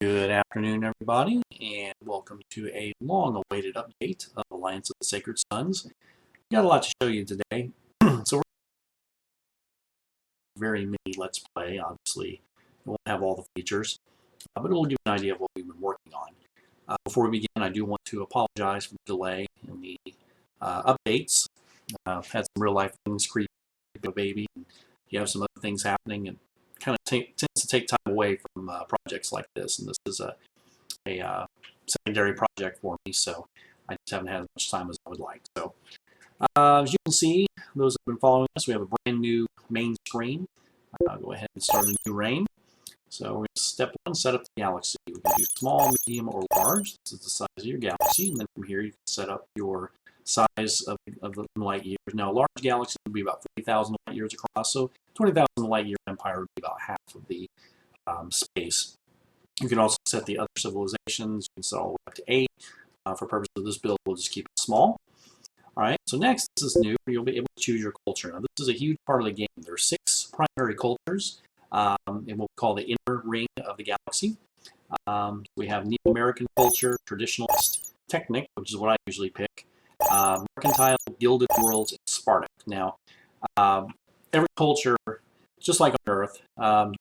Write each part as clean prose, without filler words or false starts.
Good afternoon, everybody, and welcome to a long-awaited update of Alliance of the Sacred Sons. We've got a lot to show you today, so we're very mini Let's Play. Obviously, it won't have all the features, but it will give you an idea of what we've been working on. Before we begin, I do want to apologize for the delay in the updates. I've had some real-life things creep a baby, and you have some other things happening, and kind of tends to take time away from projects like this, and this is a secondary project for me, so I just haven't had as much time as I would like. So as you can see, those who have been following us, we have a brand new main screen. I'll go ahead and start a new reign. So we're going to step one, set up the galaxy. We can do small, medium, or large. This is the size of your galaxy, and then from here you can set up your size of the light years. Now, a large galaxy would be about 40,000 light years across, so 20,000 light year empire would be about half of the space. You can also set the other civilizations. You can set all the way up to 8. For purposes of this build, we'll just keep it small. All right, so next, this is new. You'll be able to choose your culture. Now, this is a huge part of the game. There are 6 primary cultures in what we call the inner ring of the galaxy. We have Neo-American culture, Traditionalist, Technic, which is what I usually pick, Mercantile, Gilded Worlds, and Spartic. Now, every culture, just like on Earth,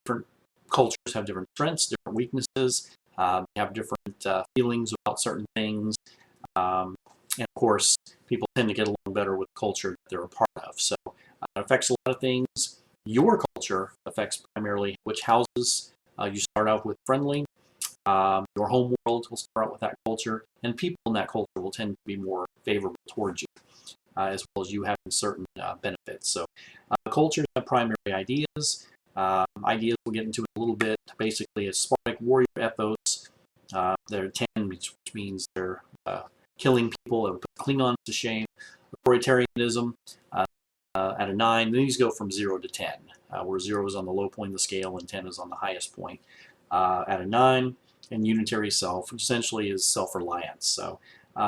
different cultures have different strengths, different weaknesses, have different feelings about certain things, and of course, people tend to get along better with the culture that they're a part of. So it affects a lot of things. Your culture affects primarily which houses you start out with friendly. Your home world will start out with that culture, and people in that culture will tend to be more favorable towards you, as well as you having certain benefits. So cultures have primary ideas. Ideas we'll get into in a little bit. Basically, a Spartic warrior ethos. They're 10, which means they're killing people and put Klingons to shame. Authoritarianism at a 9. Then these go from 0 to 10, where 0 is on the low point of the scale and 10 is on the highest point. At a 9, and unitary self, which essentially is self-reliance. So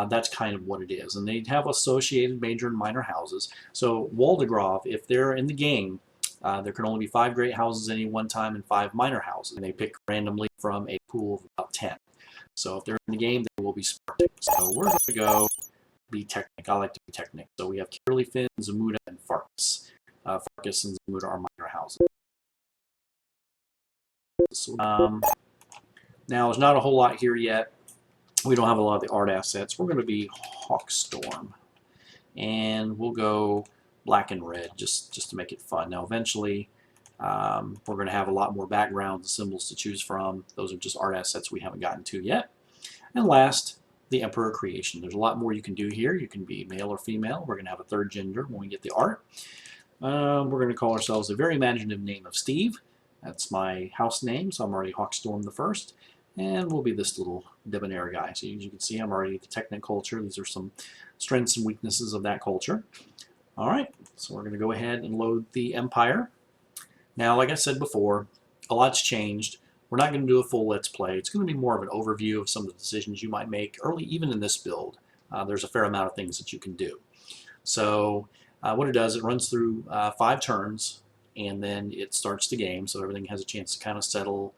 that's kind of what it is. And they have associated major and minor houses. So Waldegrave, if they're in the game, there can only be 5 great houses at any one time and 5 minor houses. And they pick randomly from a pool of about 10. So if they're in the game, they will be Spartic. So we're going to go be Technic. I like to be Technic. So we have Curly Finn, Zamuda, and Farkas. Farkas and Zamuda are minor houses. Now, there's not a whole lot here yet. We don't have a lot of the art assets. We're going to be Hawkstorm. And we'll go black and red just to make it fun. Now, eventually, we're going to have a lot more backgrounds and symbols to choose from. Those are just art assets we haven't gotten to yet. And last, the Emperor Creation. There's a lot more you can do here. You can be male or female. We're going to have a 3rd gender when we get the art. We're going to call ourselves a very imaginative name of Steve. That's my house name, so I'm already Hawkstorm the First. And we'll be this little debonair guy. So as you can see, I'm already the Technic culture. These are some strengths and weaknesses of that culture. All right, so we're going to go ahead and load the Empire. Now, like I said before, a lot's changed. We're not going to do a full Let's Play. It's going to be more of an overview of some of the decisions you might make early, even in this build. There's a fair amount of things that you can do. So what it does, it runs through 5 turns, and then it starts the game, so everything has a chance to kind of settle.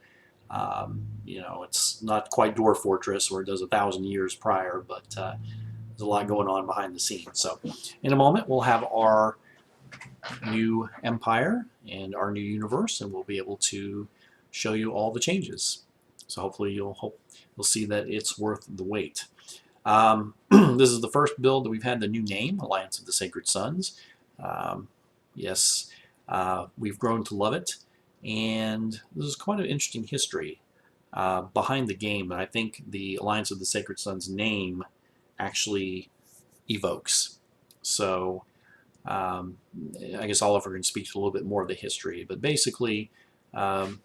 You know, it's not quite Dwarf Fortress where it does 1,000 years prior, but there's a lot going on behind the scenes. So in a moment, we'll have our new empire and our new universe, and we'll be able to show you all the changes. So hopefully you'll see that it's worth the wait. This is the first build that we've had the new name, Alliance of the Sacred Sons. Yes, we've grown to love it, and this is quite an interesting history behind the game that I think the Alliance of the Sacred Sons name actually evokes. So I guess Oliver can speak to a little bit more of the history, but basically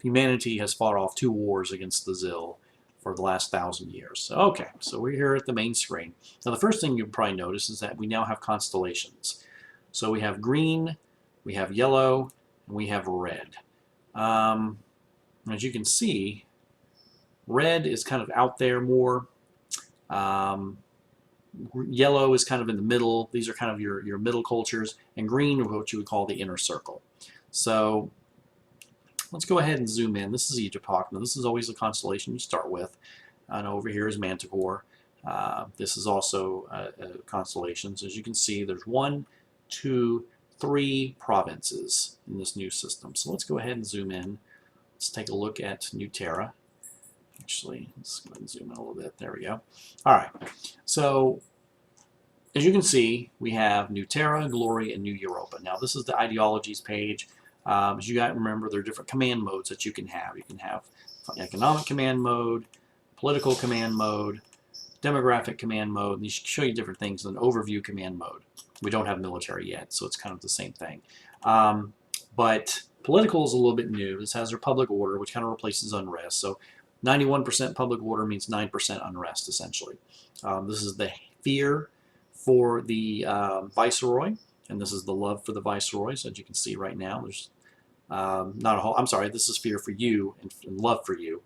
humanity has fought off 2 wars against the Zil for the last 1,000 years. Okay, so we're here at the main screen. Now the first thing you'll probably notice is that we now have constellations. So we have green, we have yellow, and we have red. As you can see, red is kind of out there more. Yellow is kind of in the middle. These are kind of your middle cultures, and green is what you would call the inner circle. So let's go ahead and zoom in. This is Egypt Hawk. Now this is always the constellation you start with. And over here is Manticore. This is also constellations. As you can see, there's 1, 2, 3 provinces in this new system. So let's go ahead and zoom in. Let's take a look at New Terra. Actually, let's go ahead and zoom in a little bit. There we go. All right. So as you can see, we have New Terra, Glory, and New Europa. Now this is the ideologies page. As you guys remember, there are different command modes that you can have. You can have economic command mode, political command mode, demographic command mode, and these show you different things in an overview command mode. We don't have military yet, so it's kind of the same thing. But political is a little bit new. This has republic order, which kind of replaces unrest. So 91% public order means 9% unrest, essentially. This is the fear for the viceroy, and this is the love for the viceroy. So as you can see right now, there's not a whole, I'm sorry, this is fear for you and love for you.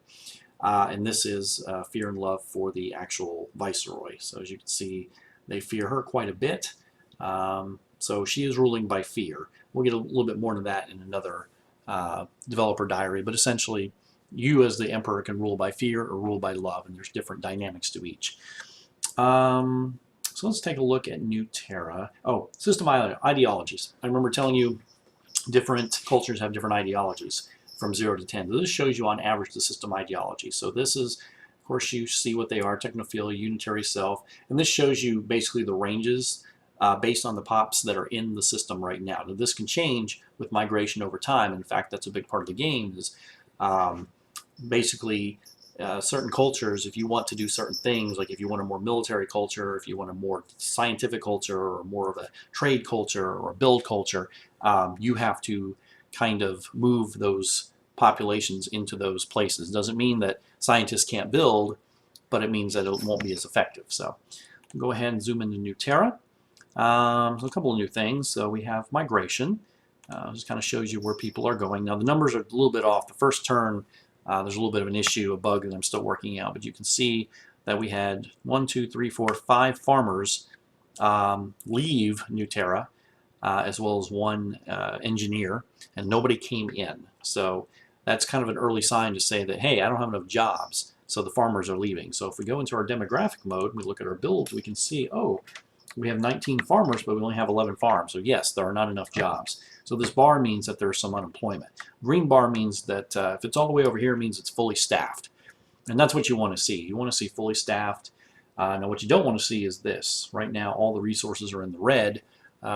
And this is fear and love for the actual viceroy. So as you can see, they fear her quite a bit. So she is ruling by fear. We'll get a little bit more into that in another developer diary, but essentially you as the emperor can rule by fear or rule by love, and there's different dynamics to each. So let's take a look at New Terra. Oh, system ideologies. I remember telling you different cultures have different ideologies from 0 to 10. This shows you on average the system ideology. So this is, of course, you see what they are: technophilia, unitary self, and this shows you basically the ranges based on the pops that are in the system right now. Now this can change with migration over time. In fact, that's a big part of the game is basically certain cultures, if you want to do certain things, like if you want a more military culture, if you want a more scientific culture, or more of a trade culture or a build culture, you have to kind of move those populations into those places. Doesn't mean that scientists can't build, but it means that it won't be as effective. So we'll go ahead and zoom into New Terra. So a couple of new things. So we have migration. Just kind of shows you where people are going. Now the numbers are a little bit off. The first turn, there's a little bit of an issue, a bug that I'm still working out, but you can see that we had 1, 2, 3, 4, 5 farmers leave New Terra, as well as 1 engineer, and nobody came in. So that's kind of an early sign to say that, hey, I don't have enough jobs, so the farmers are leaving. So if we go into our demographic mode, we look at our builds, we can see, oh, we have 19 farmers, but we only have 11 farms. So yes, there are not enough jobs. So this bar means that there's some unemployment. Green bar means that if it's all the way over here, it means it's fully staffed. And that's what you want to see. You want to see fully staffed. Now what you don't want to see is this. Right now, all the resources are in the red,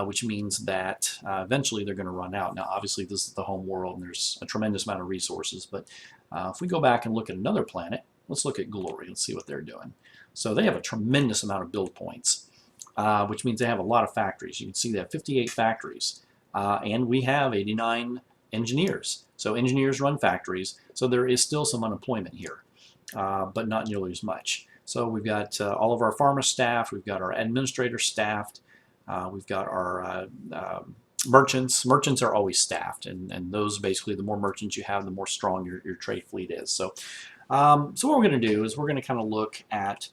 which means that eventually they're going to run out. Now, obviously, this is the home world, and there's a tremendous amount of resources. But if we go back and look at another planet, let's look at Glory. Let's see what they're doing. So they have a tremendous amount of build points, which means they have a lot of factories. You can see they have 58 factories, and we have 89 engineers. So engineers run factories, so there is still some unemployment here, but not nearly as much. So we've got all of our pharma staff, we've got our administrators staffed, we've got our merchants. Merchants are always staffed, and those basically, the more merchants you have, the more strong your trade fleet is. So, so what we're going to do is we're going to kind of look at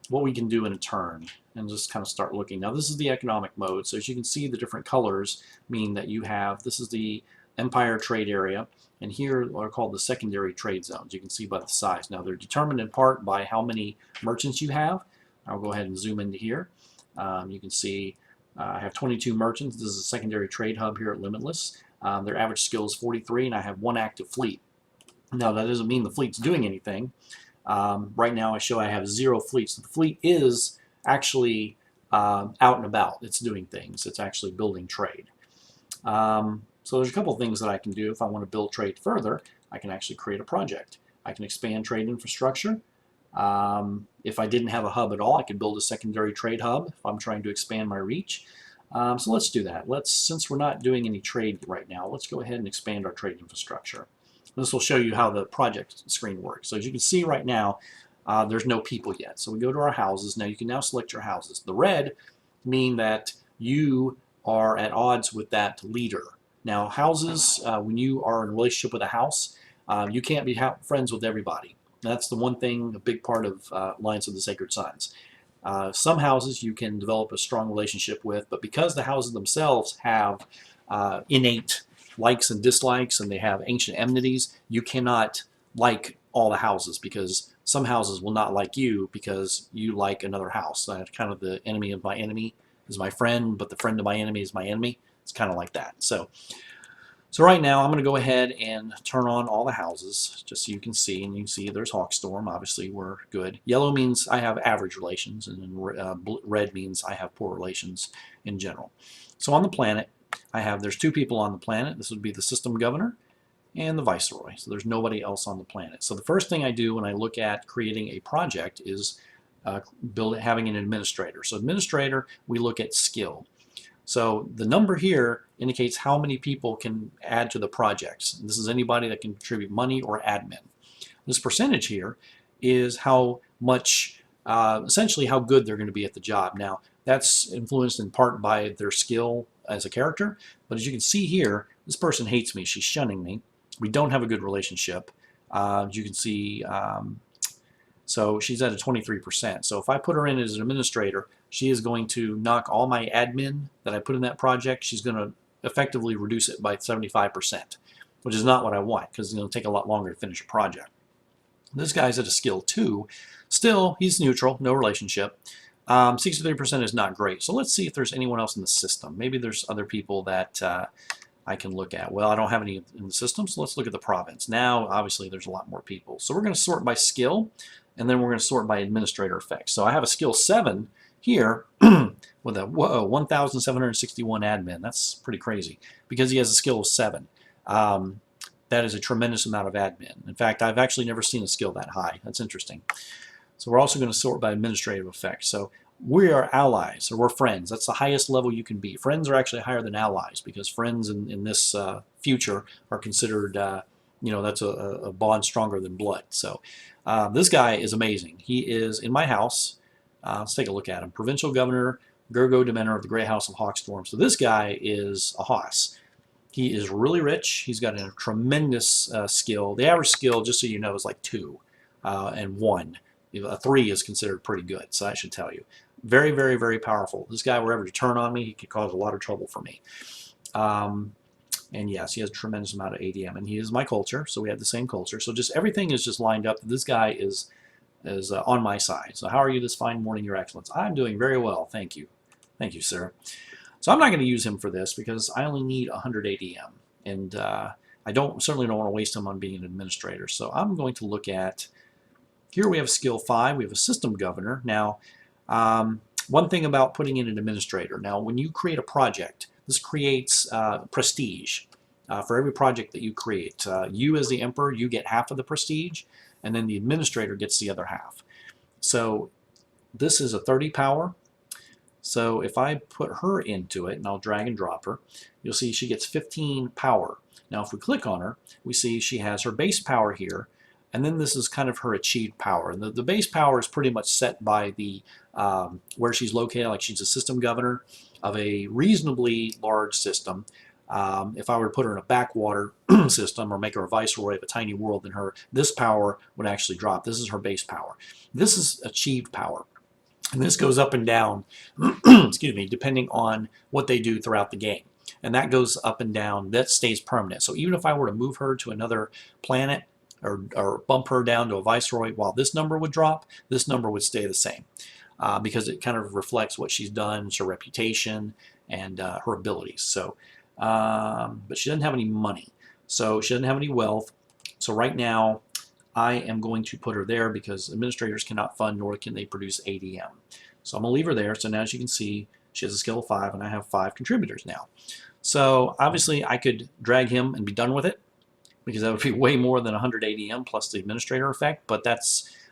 what we can do in a turn and just kind of start looking. Now this is the economic mode, so as you can see, the different colors mean that you have, this is the empire trade area, and here are called the secondary trade zones. You can see by the size. Now they're determined in part by how many merchants you have. I'll go ahead and zoom into here. You can see I have 22 merchants. This is a secondary trade hub here at Limitless. Their average skill is 43, and I have 1 active fleet. Now that doesn't mean the fleet's doing anything. Right now I show I have 0 fleets. So the fleet is actually out and about. It's doing things. It's actually building trade. So there's a couple of things that I can do. If I want to build trade further, I can actually create a project. I can expand trade infrastructure. If I didn't have a hub at all, I could build a secondary trade hub if I'm trying to expand my reach. So let's do that. Since we're not doing any trade right now, let's go ahead and expand our trade infrastructure. This will show you how the project screen works. So as you can see right now, there's no people yet. So we go to our houses. Now you can now select your houses. The red mean that you are at odds with that leader. Now houses, when you are in a relationship with a house, you can't be friends with everybody. That's the one thing, a big part of Alliance of the Sacred Sons. Some houses you can develop a strong relationship with, but because the houses themselves have innate likes and dislikes, and they have ancient enmities. You cannot like all the houses, because some houses will not like you because you like another house. Kind of the enemy of my enemy is my friend, but the friend of my enemy is my enemy. It's kind of like that. So right now I'm going to go ahead and turn on all the houses just so you can see, and you can see there's Hawkstorm. Obviously we're good. Yellow means I have average relations, and then red means I have poor relations in general. So on the planet, there's 2 people on the planet. This would be the system governor and the viceroy. So there's nobody else on the planet. So the first thing I do when I look at creating a project is having an administrator. So administrator, we look at skill. So the number here indicates how many people can add to the projects. This is anybody that can contribute money or admin. This percentage here is how much, essentially how good they're going to be at the job. Now, that's influenced in part by their skill as a character, but as you can see here, this person hates me. She's shunning me. We don't have a good relationship. You can see, so she's at a 23%. So if I put her in as an administrator, she is going to knock all my admin that I put in that project. She's going to effectively reduce it by 75%, which is not what I want, because it's going to take a lot longer to finish a project. This guy's at a skill 2. Still, he's neutral, no relationship. 63% is not great. So let's see if there's anyone else in the system. Maybe there's other people that I can look at. Well, I don't have any in the system, so let's look at the province. Now, obviously, there's a lot more people. So we're going to sort by skill, and then we're going to sort by administrator effects. So I have a skill 7 here with a 1,761 admin. That's pretty crazy, because he has a skill of 7. That is a tremendous amount of admin. In fact, I've actually never seen a skill that high. That's interesting. So we're also going to sort by administrative effects. So we are allies, or we're friends. That's the highest level you can be. Friends are actually higher than allies, because friends in this future are considered, that's a bond stronger than blood. So this guy is amazing. He is in my house. Let's take a look at him. Provincial Governor, Gergo Demeanor of the Great House of Hawkstorm. So this guy is a hoss. He is really rich. He's got a tremendous skill. The average skill, just so you know, is like 2 and 1. A 3 is considered pretty good, so that should tell you. Very, very, very powerful. This guy, wherever to turn on me, he could cause a lot of trouble for me. And yes, he has a tremendous amount of ADM, and he is my culture, so we have the same culture. So just everything is just lined up. This guy is on my side. So how are you this fine morning, Your Excellence? I'm doing very well, thank you. Thank you, sir. So I'm not going to use him for this, because I only need 100 ADM, and I certainly don't want to waste him on being an administrator. So I'm going to look at, here we have skill 5. We have a system governor. Now, one thing about putting in an administrator. Now, when you create a project, this creates prestige for every project that you create. You as the emperor, you get half of the prestige, and then the administrator gets the other half. So this is a 30 power. So if I put her into it, and I'll drag and drop her, you'll see she gets 15 power. Now if we click on her, we see she has her base power here, and then this is kind of her achieved power. And the base power is pretty much set by the where she's located, like she's a system governor of a reasonably large system. If I were to put her in a backwater system, or make her a viceroy of a tiny world, then this power would actually drop. This is her base power. This is achieved power. And this goes up and down, excuse me, depending on what they do throughout the game. And that goes up and down. That stays permanent. So even if I were to move her to another planet, or bump her down to a viceroy, while this number would drop, this number would stay the same. Because it kind of reflects what she's done, her reputation, and her abilities. So, but she doesn't have any money. So she doesn't have any wealth. So right now, I am going to put her there, because administrators cannot fund, nor can they produce ADM. So I'm going to leave her there. So now, as you can see, she has a skill of 5, and I have 5 contributors now. So obviously I could drag him and be done with it, because that would be way more than 100 ADM plus the administrator effect, but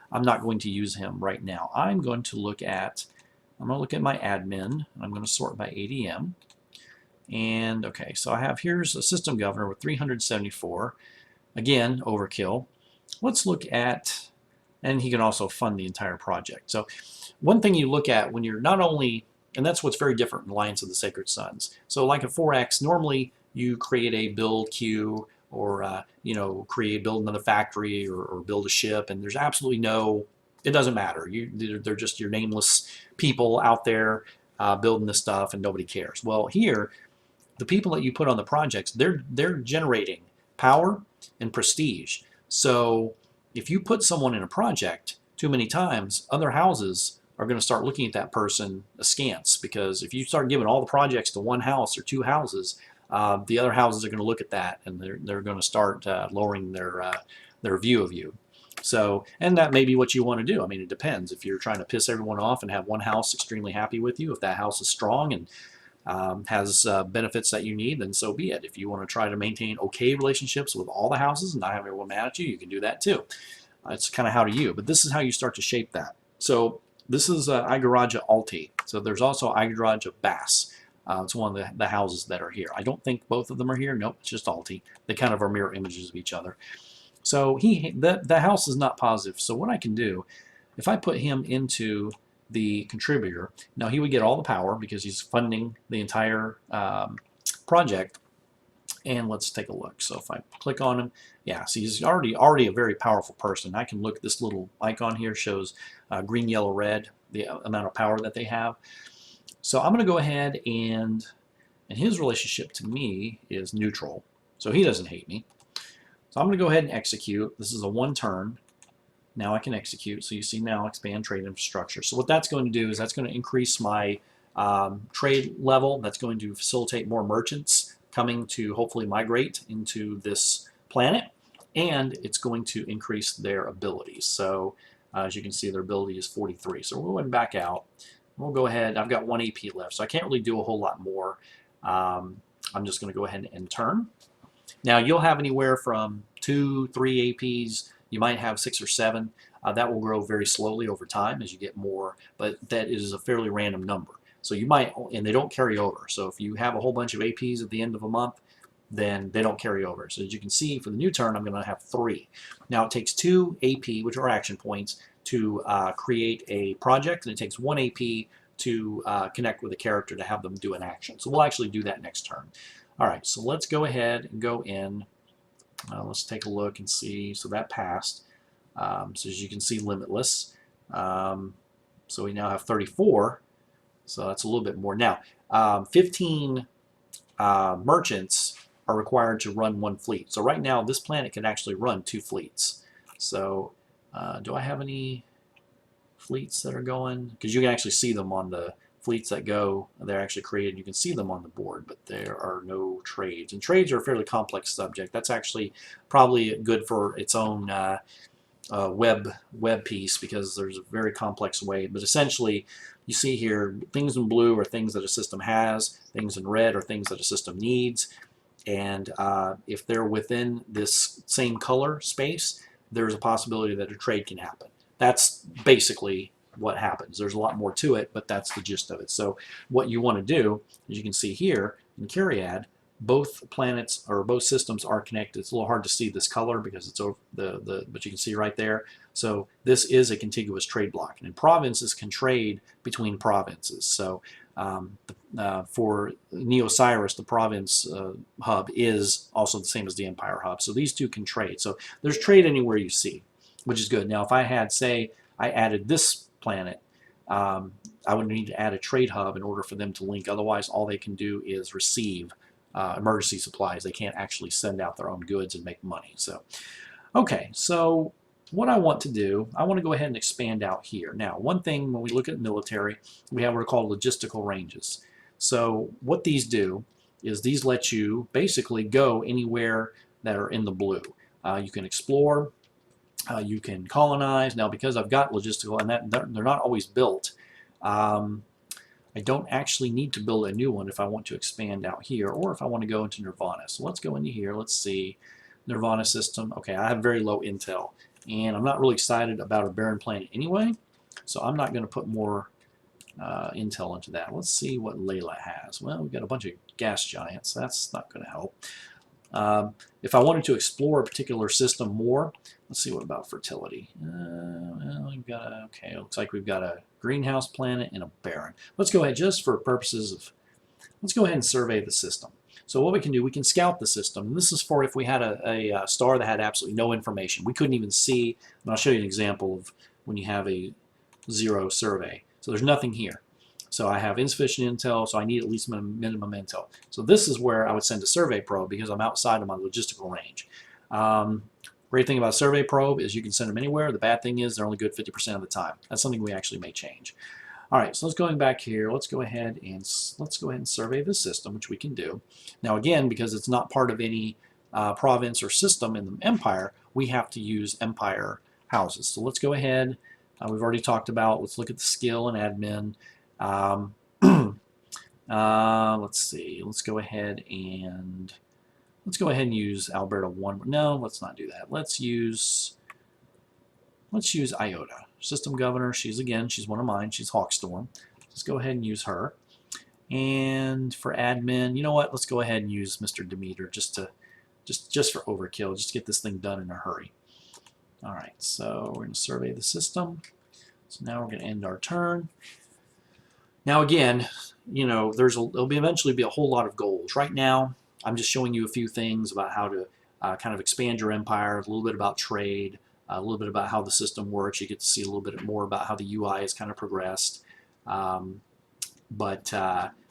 I'm not going to use him right now. I'm going to look at my admin, and I'm going to sort by ADM. And okay, so here's a system governor with 374. Again, overkill. Let's look at, and he can also fund the entire project. So one thing you look at when you're not only, and that's what's very different in Alliance of the Sacred Sons. So like a 4X, normally you create a build queue, or build another factory, or build a ship, and there's absolutely no, it doesn't matter. They're just your nameless people out there building this stuff, and nobody cares. Well, here the people that you put on the projects, they're generating power and prestige. So if you put someone in a project too many times, other houses are going to start looking at that person askance, because if you start giving all the projects to one house or two houses, the other houses are going to look at that, and they're going to start lowering their view of you. So, and that may be what you want to do. I mean, it depends. If you're trying to piss everyone off and have one house extremely happy with you, if that house is strong and has benefits that you need, then so be it. If you want to try to maintain okay relationships with all the houses and not have everyone mad at you, you can do that too. It's kind of how to you, but this is how you start to shape that. So this is Igaraja Alti. So there's also Igaraja Bass. It's one of the houses that are here. I don't think both of them are here. Nope, it's just Alti. They kind of are mirror images of each other. So the house is not positive. So what I can do, if I put him into the contributor, now he would get all the power because he's funding the entire project. And let's take a look. So if I click on him, yeah, see, he's already a very powerful person. I can look, this little icon here shows green, yellow, red, the amount of power that they have. So I'm going to go ahead and his relationship to me is neutral. So he doesn't hate me. So I'm going to go ahead and execute. This is a one turn. Now I can execute. So you see now expand trade infrastructure. So what that's going to do is that's going to increase my trade level. That's going to facilitate more merchants coming to hopefully migrate into this planet, and it's going to increase their abilities. So as you can see, their ability is 43. So we're going back out. We'll go ahead. I've got 1 AP left, so I can't really do a whole lot more. I'm just going to go ahead and end turn. Now you'll have anywhere from 2, 3 APs. You might have 6 or 7. That will grow very slowly over time as you get more, but that is a fairly random number. So you might, and they don't carry over. So if you have a whole bunch of APs at the end of a month, then they don't carry over. So as you can see, for the new turn, I'm going to have 3. Now it takes 2 AP, which are action points, to create a project, and it takes 1 AP to connect with a character to have them do an action. So we'll actually do that next turn. All right, so let's go ahead and go in. Let's take a look and see. So that passed. So as you can see, limitless. So we now have 34. So that's a little bit more. Now, 15 merchants are required to run 1 fleet. So right now, this planet can actually run 2 fleets. So do I have any fleets that are going? Because you can actually see them on the fleets that go. They're actually created. You can see them on the board, but there are no trades. And trades are a fairly complex subject. That's actually probably good for its own web piece, because there's a very complex way. But essentially, you see here, things in blue are things that a system has, things in red are things that a system needs, and if they're within this same color space, there's a possibility that a trade can happen. That's basically what happens. There's a lot more to it, but that's the gist of it. So what you want to do, as you can see here in Cariad, both planets or both systems are connected. It's a little hard to see this color because it's over but you can see right there. So this is a contiguous trade block, and provinces can trade between provinces. So for Neo-Cyrus, the province hub is also the same as the Empire hub. So these two can trade. So there's trade anywhere you see, which is good. Now, if I had, say, I added this planet, I would need to add a trade hub in order for them to link. Otherwise, all they can do is receive emergency supplies. They can't actually send out their own goods and make money. So, okay, so what I want to do, I want to go ahead and expand out here. Now, one thing when we look at military, we have what are called logistical ranges. So what these do is these let you basically go anywhere that are in the blue. You can explore, you can colonize. Now, because I've got logistical, and that they're not always built, I don't actually need to build a new one if I want to expand out here, or if I want to go into Nirvana. So let's go into here. Let's see. Nirvana system. Okay, I have very low intel, and I'm not really excited about a barren planet anyway, so I'm not going to put more intel into that. Let's see what Layla has. Well, we've got a bunch of gas giants. That's not going to help. If I wanted to explore a particular system more, let's see, what about fertility? Well, we've got okay, looks like we've got a greenhouse planet and a barren. Let's go ahead, just for purposes of, let's go ahead and survey the system. So what we can do, we can scout the system. And this is for if we had a star that had absolutely no information. We couldn't even see, and I'll show you an example of when you have a 0 survey. So there's nothing here. So I have insufficient intel, so I need at least minimum intel. So this is where I would send a survey probe because I'm outside of my logistical range. Great thing about a survey probe is you can send them anywhere. The bad thing is they're only good 50% of the time. That's something we actually may change. All right, so let's going back here. Let's go ahead and survey the system, which we can do. Now again, because it's not part of any province or system in the empire, we have to use empire houses. So let's go ahead. We've already talked about. Let's look at the skill and admin. Let's see. Let's go ahead and use Alberta 1. No, let's not do that. Let's use Iota. System governor. She's one of mine. She's Hawkstorm. Let's go ahead and use her. And for admin, you know what? Let's go ahead and use Mr. Demeter just for overkill. Just get this thing done in a hurry. All right. So we're going to survey the system. So now we're going to end our turn. Now again, you know, there'll eventually be a whole lot of goals. Right now, I'm just showing you a few things about how to kind of expand your empire, a little bit about trade, a little bit about how the system works. You get to see a little bit more about how the UI has kind of progressed. But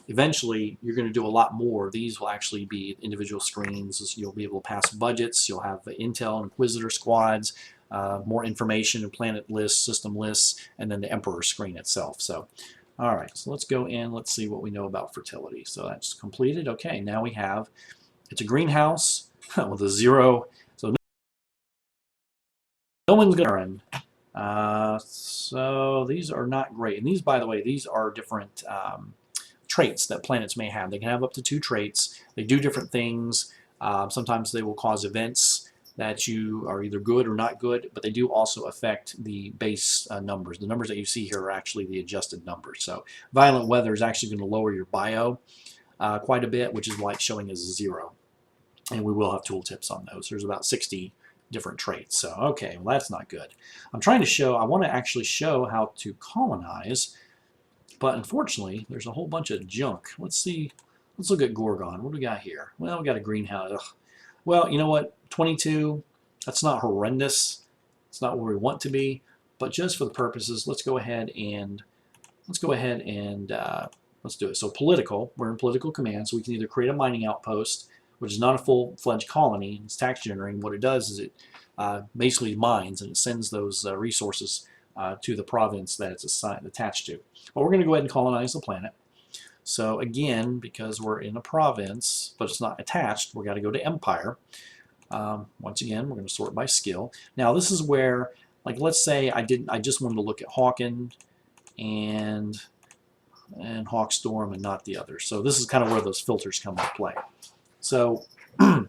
eventually, you're going to do a lot more. These will actually be individual screens. You'll be able to pass budgets. You'll have Intel and Inquisitor squads, more information and planet lists, system lists, and then the Emperor screen itself. So, all right, so let's go in. Let's see what we know about fertility. So that's completed. Okay, now we have, it's a greenhouse with a 0. So no one's going to run. So these are not great. And these, by the way, these are different traits that planets may have. They can have up to 2 traits. They do different things. Sometimes they will cause events that you are either good or not good, but they do also affect the base numbers. The numbers that you see here are actually the adjusted numbers. So violent weather is actually going to lower your bio quite a bit, which is why it's showing as a 0. And we will have tooltips on those. There's about 60 different traits. So, okay, well, that's not good. I want to actually show how to colonize, but unfortunately, there's a whole bunch of junk. Let's see. Let's look at Gorgon. What do we got here? Well, we got a greenhouse. Ugh. Well, you know what? 22, that's not horrendous. It's not where we want to be, but just for the purposes, let's go ahead and let's do it. So political, we're in political command, so we can either create a mining outpost, which is not a full-fledged colony, it's tax generating. What it does is it basically mines and it sends those resources to the province that it's attached to. But we're going to go ahead and colonize the planet. So again, because we're in a province, but it's not attached, we've got to go to Empire. Once again, we're going to sort by skill. Now this is where, like, let's say I just wanted to look at Hawken and Hawkstorm and not the others. So this is kind of where those filters come into play. So I'm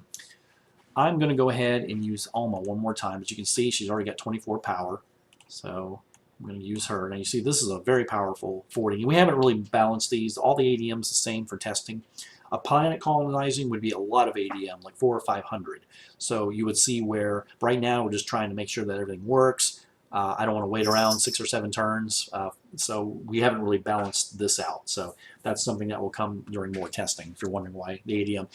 going to go ahead and use Alma one more time. As you can see, she's already got 24 power. So I'm going to use her. Now you see this is a very powerful forwarding. We haven't really balanced these. All the ADMs the same for testing. A planet colonizing would be a lot of ADM, like 400 or 500. So you would see where right now we're just trying to make sure that everything works. I don't want to wait around 6 or 7 turns. So we haven't really balanced this out. So that's something that will come during more testing, if you're wondering why the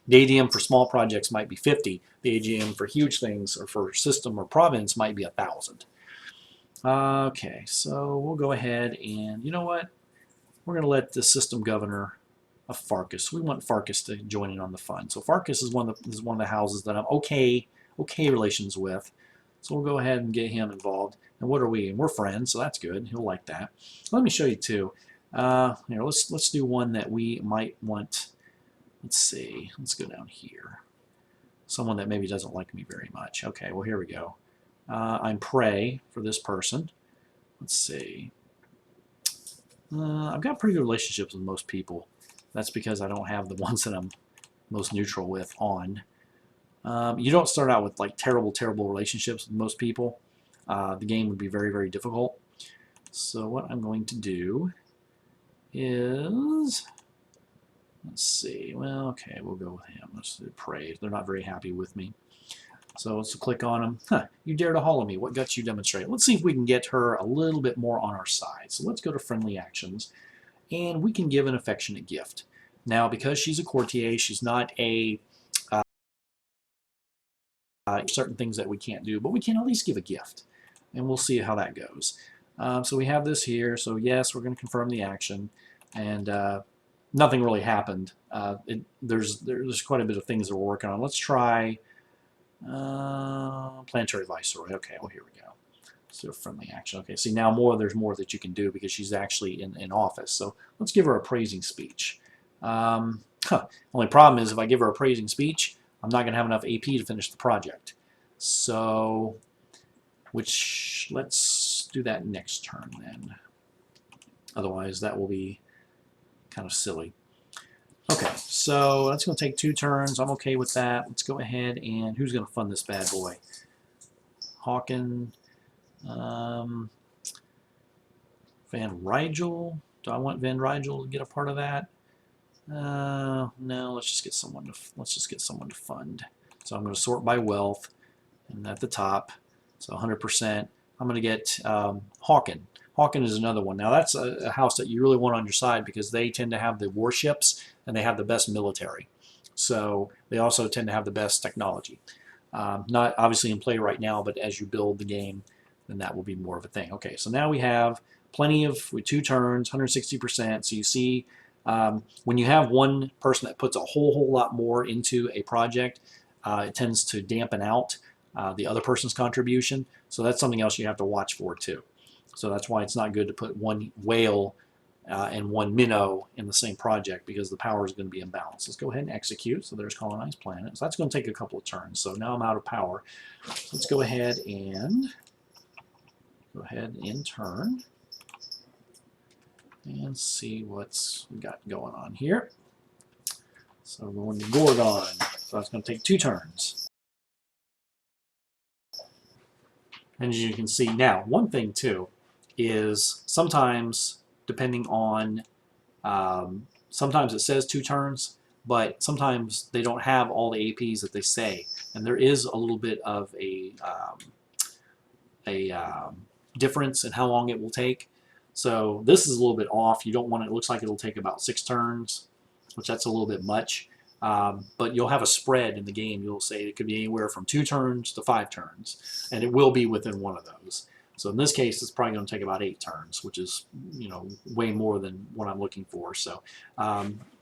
ADM for small projects might be 50. The ADM for huge things or for system or province might be 1,000. Okay, so we'll go ahead and, you know what? We're going to let the system governor of Farkas. We want Farkas to join in on the fun. So Farkas is one of the houses that I'm okay relations with. So we'll go ahead and get him involved. And what are we? And we're friends, so that's good. He'll like that. So let me show you two. Here, let's do one that we might want. Let's see. Let's go down here. Someone that maybe doesn't like me very much. Okay, well, here we go. I'm prey for this person. Let's see. I've got pretty good relationships with most people. That's because I don't have the ones that I'm most neutral with on. You don't start out with like terrible relationships with most people. The game would be very, very difficult. So what I'm going to do is, let's see. Well, okay, we'll go with him. Let's do prey. They're not very happy with me. So let's click on him. Huh, you dare to hollow me. What guts you demonstrate? Let's see if we can get her a little bit more on our side. So let's go to friendly actions, and we can give an affectionate gift. Now, because she's a courtier, she's not a certain things that we can't do, but we can at least give a gift, and we'll see how that goes. So we have this here. So yes, we're going to confirm the action. and nothing really happened. There's quite a bit of things that we're working on. Let's try planetary viceroy. Okay, well here we go. So friendly action. Okay, see now there's more that you can do because she's actually in office. So let's give her a praising speech. Only problem is if I give her a praising speech, I'm not going to have enough AP to finish the project. So, let's do that next turn then. Otherwise, that will be kind of silly. Okay, so that's going to take 2 turns. I'm okay with that. Let's go ahead and who's going to fund this bad boy? Hawken. Van Rigel. Do I want Van Rigel to get a part of that? No. Let's just get someone to fund. So I'm going to sort by wealth, and at the top, so 100%. I'm going to get Hawken. Hawken is another one. Now that's a house that you really want on your side because they tend to have the warships and they have the best military. So they also tend to have the best technology. Not obviously in play right now, but as you build the game, then that will be more of a thing. Okay, so now we have plenty with 2 turns, 160%. So you see when you have one person that puts a whole lot more into a project, it tends to dampen out the other person's contribution. So that's something else you have to watch for too. So that's why it's not good to put one whale and one minnow in the same project because the power is going to be imbalanced. Let's go ahead and execute. So there's colonized planet. So that's going to take a couple of turns. So now I'm out of power. So let's go ahead and turn and see what's we got going on here. So we're going to Gorgon. So that's going to take 2 turns. And as you can see now, one thing too is sometimes, depending on, sometimes it says 2 turns, but sometimes they don't have all the APs that they say. And there is a little bit of a difference in how long it will take. So this is a little bit off. You don't want it. It looks like it'll take about 6 turns, which that's a little bit much. But you'll have a spread in the game. You'll say it could be anywhere from 2 turns to 5 turns, and it will be within one of those. So in this case, it's probably going to take about 8 turns, which is way more than what I'm looking for. So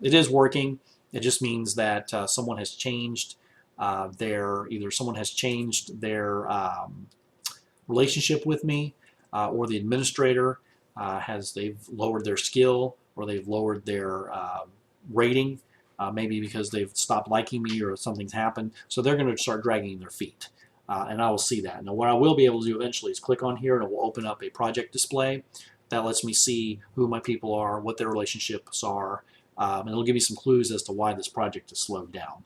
it is working. It just means that someone has changed someone has changed their relationship with me, or the administrator they've lowered their skill or they've lowered their rating. Maybe because they've stopped liking me or something's happened. So they're going to start dragging their feet. And I will see that. Now what I will be able to do eventually is click on here and it will open up a project display. That lets me see who my people are, what their relationships are, and it'll give me some clues as to why this project is slowed down.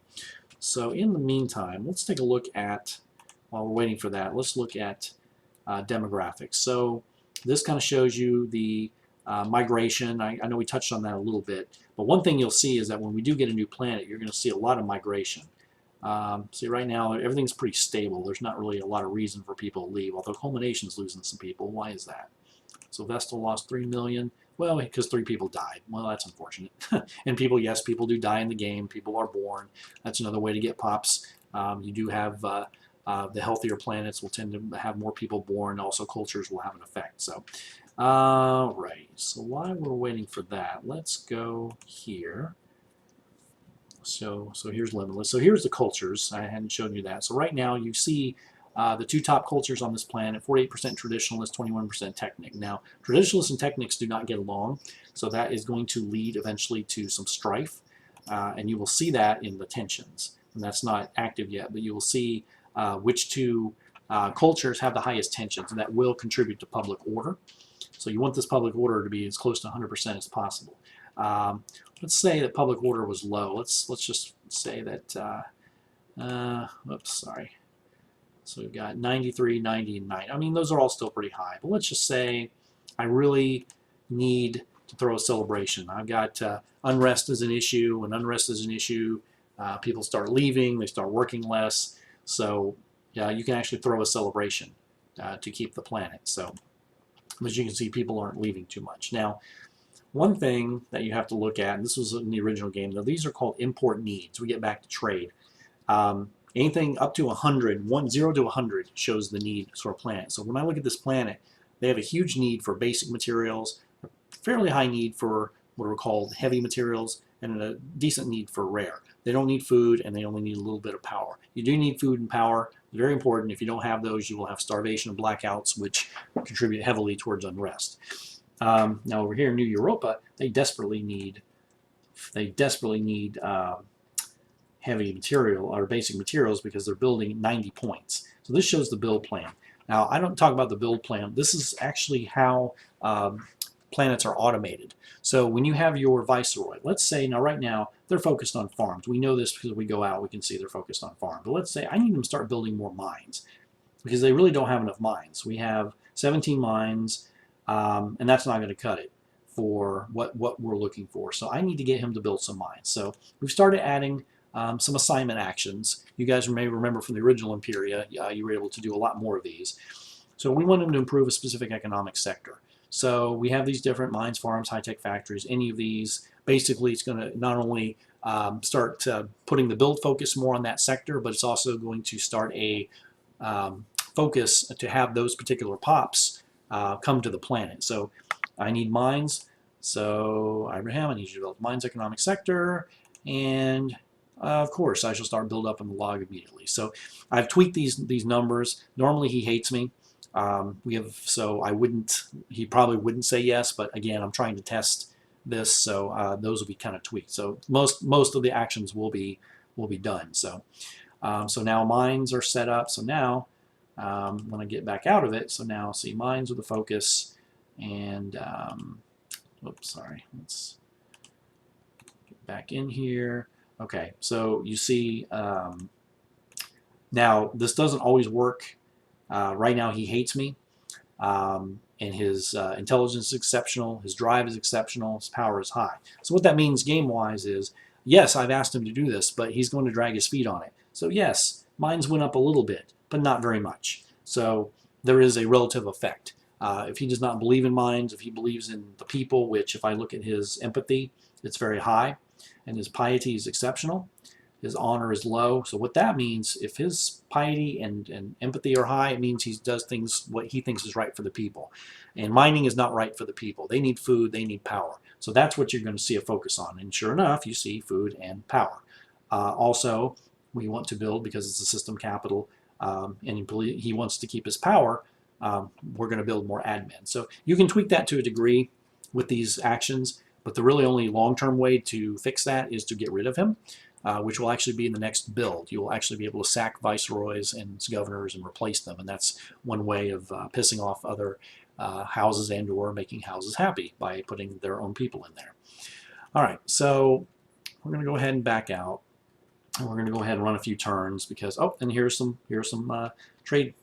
So in the meantime, let's take a look at, while we're waiting for that, let's look at demographics. So this kind of shows you the migration. I know we touched on that a little bit, but one thing you'll see is that when we do get a new planet, you're going to see a lot of migration. See, right now everything's pretty stable. There's not really a lot of reason for people to leave, although Culmination's losing some people. Why is that? So Vestal lost 3 million. Well, because 3 people died. Well, that's unfortunate. And people, yes, people do die in the game. People are born. That's another way to get pops. You do have the healthier planets will tend to have more people born. Also, cultures will have an effect. So, right. So while we're waiting for that, let's go here. So here's Limitless. So here's the cultures. I hadn't shown you that. So right now you see the 2 top cultures on this planet, 48% traditionalist, 21% technic. Now, traditionalists and technics do not get along, so that is going to lead eventually to some strife, and you will see that in the tensions. And that's not active yet, but you will see which 2 cultures have the highest tensions, and that will contribute to public order. So you want this public order to be as close to 100% as possible. Let's say that public order was low. Let's just say that, oops, sorry. So we've got 93, 90, and 90. I mean, those are all still pretty high. But let's just say I really need to throw a celebration. I've got unrest as an issue. When unrest is an issue, people start leaving. They start working less. So yeah, you can actually throw a celebration to keep the planet. So as you can see, people aren't leaving too much. Now, one thing that you have to look at, and this was in the original game, though, these are called import needs. We get back to trade. Anything up to 100, 0 to 100 shows the need for a planet. So when I look at this planet, they have a huge need for basic materials, a fairly high need for what are called heavy materials and a decent need for rare. They don't need food and they only need a little bit of power. You do need food and power. It's very important. If you don't have those, you will have starvation and blackouts, which contribute heavily towards unrest. Now over here in New Europa, they desperately need heavy material or basic materials because they're building 90 points. So this shows the build plan. Now I don't talk about the build plan. This is actually how planets are automated. So when you have your viceroy, let's say now right now they're focused on farms. We know this because we go out, we can see they're focused on farms. But let's say I need them to start building more mines because they really don't have enough mines. We have 17 mines, and that's not going to cut it for what we're looking for. So I need to get him to build some mines. So we've started adding some assignment actions. You guys may remember from the original Imperia, you were able to do a lot more of these. So we want him to improve a specific economic sector. So we have these different mines, farms, high-tech factories, any of these. Basically, it's going to not only start putting the build focus more on that sector, but it's also going to start a focus to have those particular pops come to the planet. So I need mines. So Abraham, I need you to develop mines economic sector. And of course, I shall start build up in the log immediately. So I've tweaked these numbers. Normally he hates me. He probably wouldn't say yes, but again, I'm trying to test this, so those will be kind of tweaked. So most of the actions will be done. So so now mines are set up. So now when I get back out of it, so now see mines with the focus, and oops, sorry, let's get back in here. Okay, so you see now this doesn't always work. Right now he hates me, and his intelligence is exceptional, his drive is exceptional, his power is high. So what that means game-wise is, yes, I've asked him to do this, but he's going to drag his feet on it. So yes, mines went up a little bit, but not very much. So there is a relative effect. If he does not believe in mines, if he believes in the people, which if I look at his empathy, it's very high, and his piety is exceptional, his honor is low. So what that means, if his piety and empathy are high, it means he does things what he thinks is right for the people. And mining is not right for the people. They need food, they need power. So that's what you're going to see a focus on. And sure enough, you see food and power. Also, we want to build, because it's a system capital, and he wants to keep his power, we're going to build more admin. So you can tweak that to a degree with these actions, but the really only long-term way to fix that is to get rid of him. Which will actually be in the next build. You will actually be able to sack viceroys and governors and replace them, and that's one way of pissing off other houses and or making houses happy by putting their own people in there. All right, so we're going to go ahead and back out, and we're going to go ahead and run a few turns because and here's some trade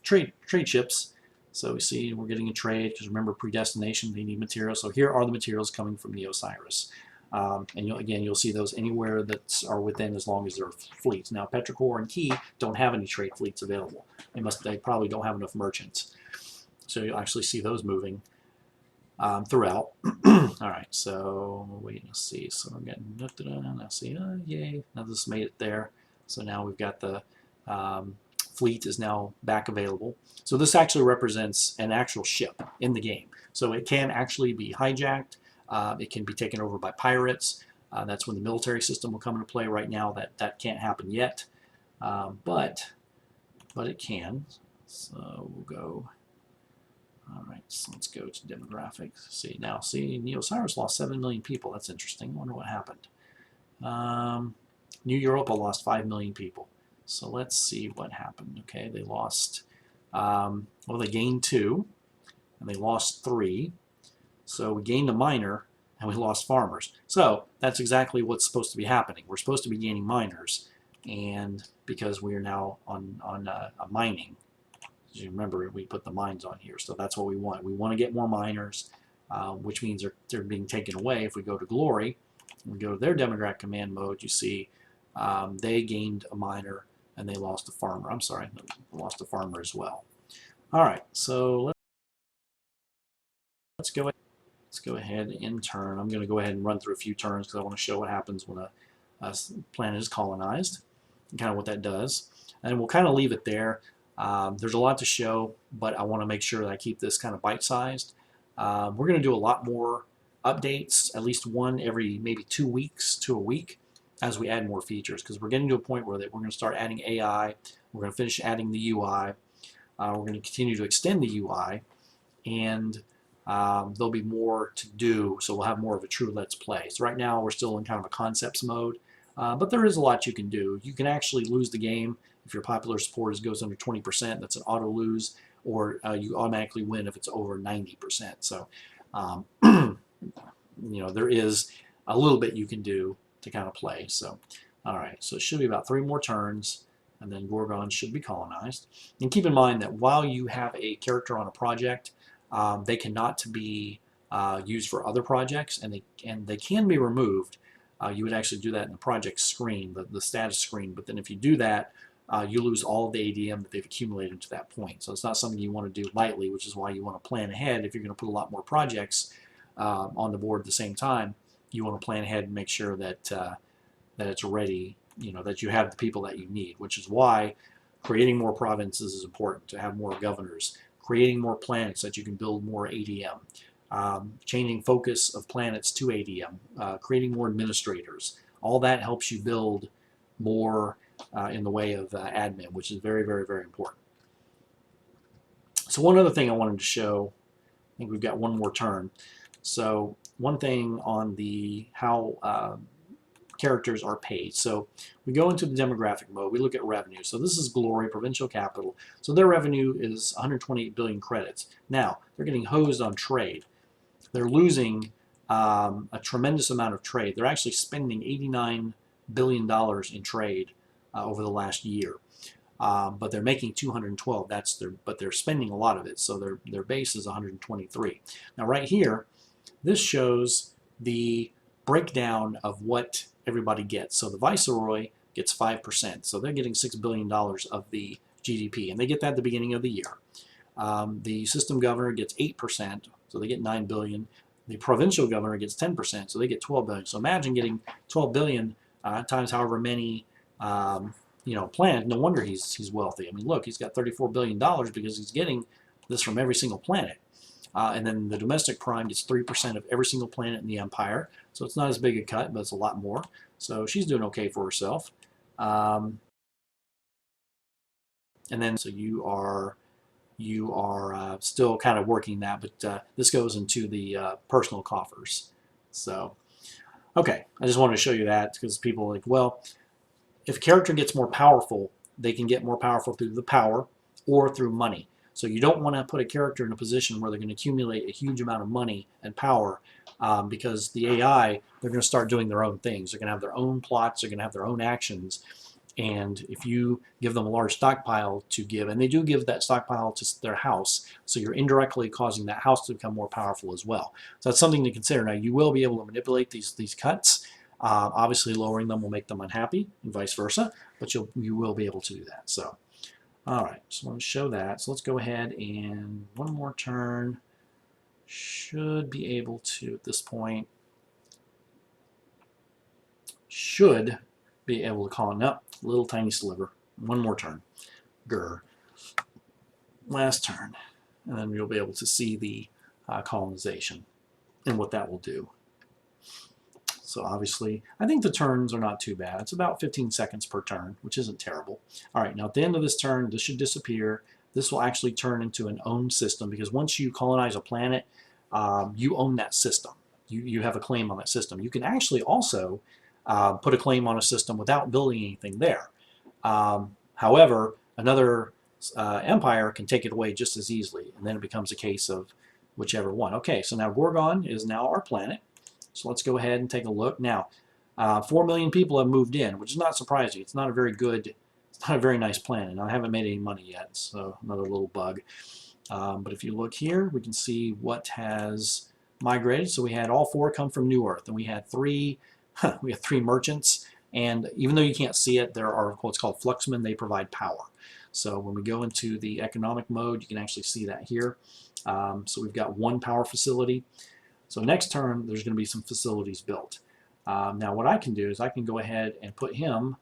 ships. So we see we're getting a trade because remember predestination, they need materials. So here are the materials coming from the Osiris. And you'll see those anywhere that are within, as long as they're fleets. Now, Petrichor and Key don't have any trade fleets available. They probably don't have enough merchants. So you'll actually see those moving throughout. All right, so wait and see. So we're getting, now see, yay, now this made it there. So now we've got the fleet is now back available. So this actually represents an actual ship in the game. So it can actually be hijacked. It can be taken over by pirates. That's when the military system will come into play. Right now, that can't happen yet, but it can. So we'll go. All right, so let's go to demographics. See Neo Osiris lost 7 million people. That's interesting. I wonder what happened. New Europa lost 5 million people. So let's see what happened. Okay, they lost. Well, they gained 2, and they lost 3. So we gained a miner and we lost farmers. So that's exactly what's supposed to be happening. We're supposed to be gaining miners, and because we are now on a mining, as you remember, we put the mines on here. So that's what we want. We want to get more miners, which means they're being taken away. If we go to Glory, we go to their demographic command mode, you see they gained a miner and they lost a farmer. I'm sorry, they lost a farmer as well. All right, so let's go ahead. Let's go ahead and turn. I'm going to go ahead and run through a few turns because I want to show what happens when a planet is colonized and kind of what that does. And we'll kind of leave it there. There's a lot to show, but I want to make sure that I keep this kind of bite-sized. We're going to do a lot more updates, at least one every maybe 2 weeks to a week, as we add more features, because we're getting to a point where we're going to start adding AI, we're going to finish adding the UI, we're going to continue to extend the UI, and there'll be more to do, so we'll have more of a true Let's Play. So right now we're still in kind of a concepts mode, but there is a lot you can do. You can actually lose the game if your popular support goes under 20%, that's an auto lose, or you automatically win if it's over 90%. So you know, there is a little bit you can do to kind of play. So all right, so it should be about 3 more turns, and then Gorgon should be colonized. And keep in mind that while you have a character on a project, they cannot be used for other projects, and they can be removed. You would actually do that in the project screen, the status screen. But then if you do that, you lose all of the ADM that they've accumulated to that point. So it's not something you want to do lightly, which is why you want to plan ahead. If you're going to put a lot more projects on the board at the same time, you want to plan ahead and make sure that that it's ready, you know, that you have the people that you need, which is why creating more provinces is important, to have more governors, creating more planets that you can build more ADM, changing focus of planets to ADM, creating more administrators. All that helps you build more in the way of admin, which is very, very, very important. So one other thing I wanted to show, I think we've got one more turn. So one thing on the how characters are paid. So we go into the demographic mode, we look at revenue. So this is Glory, provincial capital. So their revenue is 128 billion credits. Now, they're getting hosed on trade. They're losing a tremendous amount of trade. They're actually spending $89 billion in trade over the last year. But they're making 212. But they're spending a lot of it. So their base is 123. Now right here, this shows the breakdown of what everybody gets. So the Viceroy gets 5%. So they're getting $6 billion of the GDP, and they get that at the beginning of the year. The system governor gets 8%, so they get $9 billion. The provincial governor gets 10%, so they get $12 billion. So imagine getting $12 billion times however many you know, planets. No wonder he's wealthy. I mean, look, he's got $34 billion because he's getting this from every single planet. And then the domestic prime gets 3% of every single planet in the empire. So it's not as big a cut, but it's a lot more. So she's doing okay for herself. And then so you are still kind of working that, but this goes into the personal coffers. So, okay, I just wanted to show you that because people are like, well, if a character gets more powerful, they can get more powerful through the power or through money. So you don't want to put a character in a position where they're going to accumulate a huge amount of money and power because the AI, they're going to start doing their own things. They're going to have their own plots. They're going to have their own actions. And if you give them a large stockpile to give, and they do give that stockpile to their house, so you're indirectly causing that house to become more powerful as well. So that's something to consider. Now, you will be able to manipulate these cuts. Obviously, lowering them will make them unhappy, and vice versa, but you will be able to do that. So, all right, so I want to show that. So let's go ahead and one more turn. Should be able to, at this point, should be able to call it up. Little tiny sliver. One more turn. Grr. Last turn. And then you'll be able to see the colonization and what that will do. So obviously, I think the turns are not too bad. It's about 15 seconds per turn, which isn't terrible. All right, now at the end of this turn, this should disappear. This will actually turn into an owned system because once you colonize a planet, you own that system. You have a claim on that system. You can actually also put a claim on a system without building anything there. However, another empire can take it away just as easily, and then it becomes a case of whichever one. Okay, so now Gorgon is now our planet. So let's go ahead and take a look. Now, 4 million people have moved in, which is not surprising. It's not a very good, it's not a very nice planet. And I haven't made any money yet, so another little bug. But if you look here, we can see what has migrated. So we had all 4 come from New Earth, and we had 3 merchants. And even though you can't see it, there are what's called fluxmen. They provide power. So when we go into the economic mode, you can actually see that here. So we've got 1 power facility. So next turn, there's going to be some facilities built. Now what I can do is I can go ahead and put him,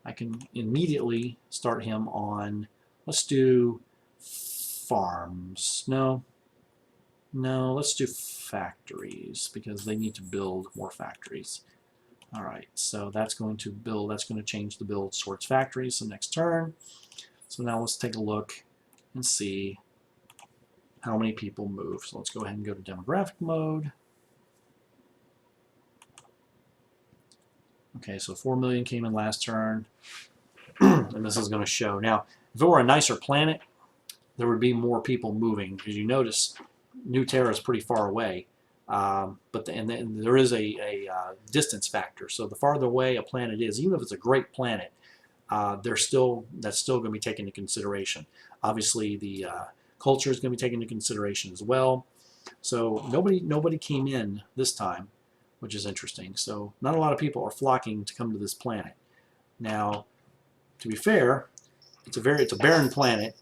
I can immediately start him on, let's do farms. No, No, let's do factories because they need to build more factories. All right, so that's going to build, that's going to change the build towards factories. So next turn. So now let's take a look and see how many people move. So let's go ahead and go to demographic mode. Okay, so 4 million came in last turn. And this is going to show. Now, if it were a nicer planet, there would be more people moving, because you notice New Terra is pretty far away. And then there is a distance factor. So the farther away a planet is, even if it's a great planet, that's still going to be taken into consideration. Obviously, the culture is going to be taken into consideration as well. So nobody came in this time, which is interesting. So not a lot of people are flocking to come to this planet. Now, to be fair, it's a barren planet.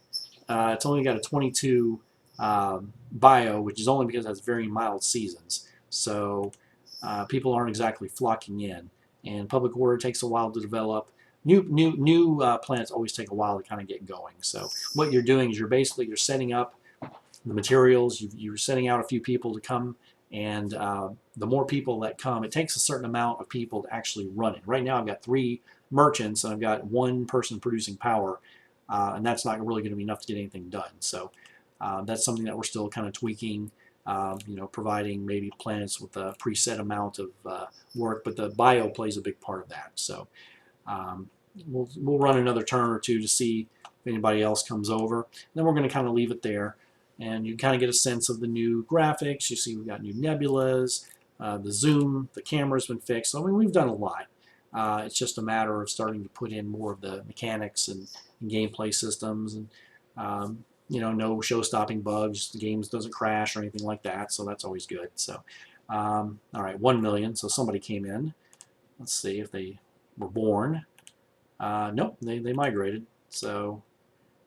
It's only got a 22 bio, which is only because it has very mild seasons. So people aren't exactly flocking in. And public order takes a while to develop. New planets always take a while to kind of get going. So what you're doing is you're setting up the materials. You're setting out a few people to come, and the more people that come, it takes a certain amount of people to actually run it. Right now I've got 3 merchants and I've got 1 person producing power, and that's not really going to be enough to get anything done. So that's something that we're still kind of tweaking, providing maybe planets with a preset amount of work, but the bio plays a big part of that. So we'll run another turn or two to see if anybody else comes over. Then we're going to kind of leave it there, and you kind of get a sense of the new graphics. You see we've got new nebulas, the zoom, the camera's been fixed. So I mean, we've done a lot. It's just a matter of starting to put in more of the mechanics and gameplay systems, and no show-stopping bugs. The game doesn't crash or anything like that, so that's always good. So, all right, 1 million. So somebody came in. Let's see if they were born. Nope, they migrated. So,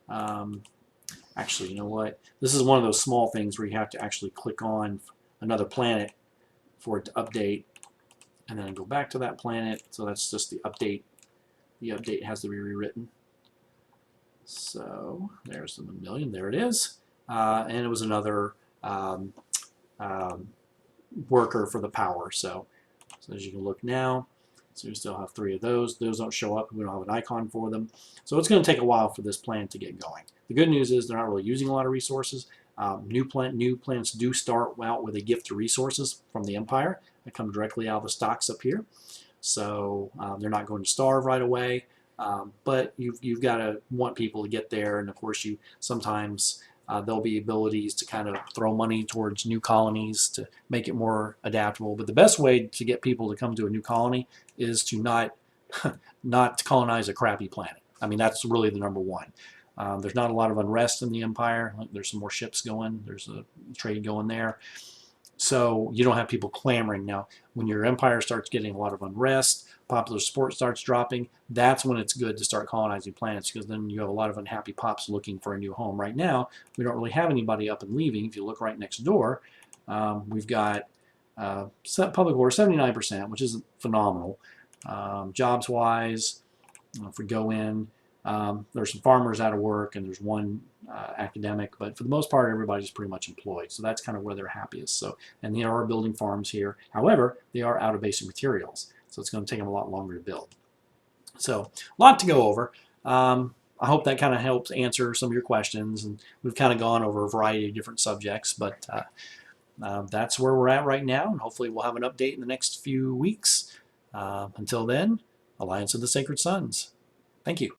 actually, you know what? This is one of those small things where you have to actually click on another planet for it to update, and then go back to that planet. So that's just the update. The update has to be rewritten. So there's the million. There it is. And it was another worker for the power. So as you can look now, so we still have 3 of those. Those don't show up. We don't have an icon for them. So it's going to take a while for this plan to get going. The good news is they're not really using a lot of resources. New planets do start out with a gift to resources from the Empire that come directly out of the stocks up here. So they're not going to starve right away. But you've got to want people to get there, and of course sometimes there'll be abilities to kind of throw money towards new colonies to make it more adaptable. But the best way to get people to come to a new colony is to not colonize a crappy planet. I mean, that's really the number one. There's not a lot of unrest in the Empire. There's some more ships going. There's a trade going there. So you don't have people clamoring. Now, when your empire starts getting a lot of unrest, popular support starts dropping, that's when it's good to start colonizing planets, because then you have a lot of unhappy pops looking for a new home. Right now, we don't really have anybody up and leaving. If you look right next door, we've got public order 79%, which is phenomenal. Jobs-wise, if we go in, there's some farmers out of work, and there's 1 academic, but for the most part, everybody's pretty much employed. So that's kind of where they're happiest. So, and they are building farms here. However, they are out of basic materials, so it's going to take them a lot longer to build. So, a lot to go over. I hope that kind of helps answer some of your questions, and we've kind of gone over a variety of different subjects, but that's where we're at right now, and hopefully we'll have an update in the next few weeks. Until then, Alliance of the Sacred Sons. Thank you.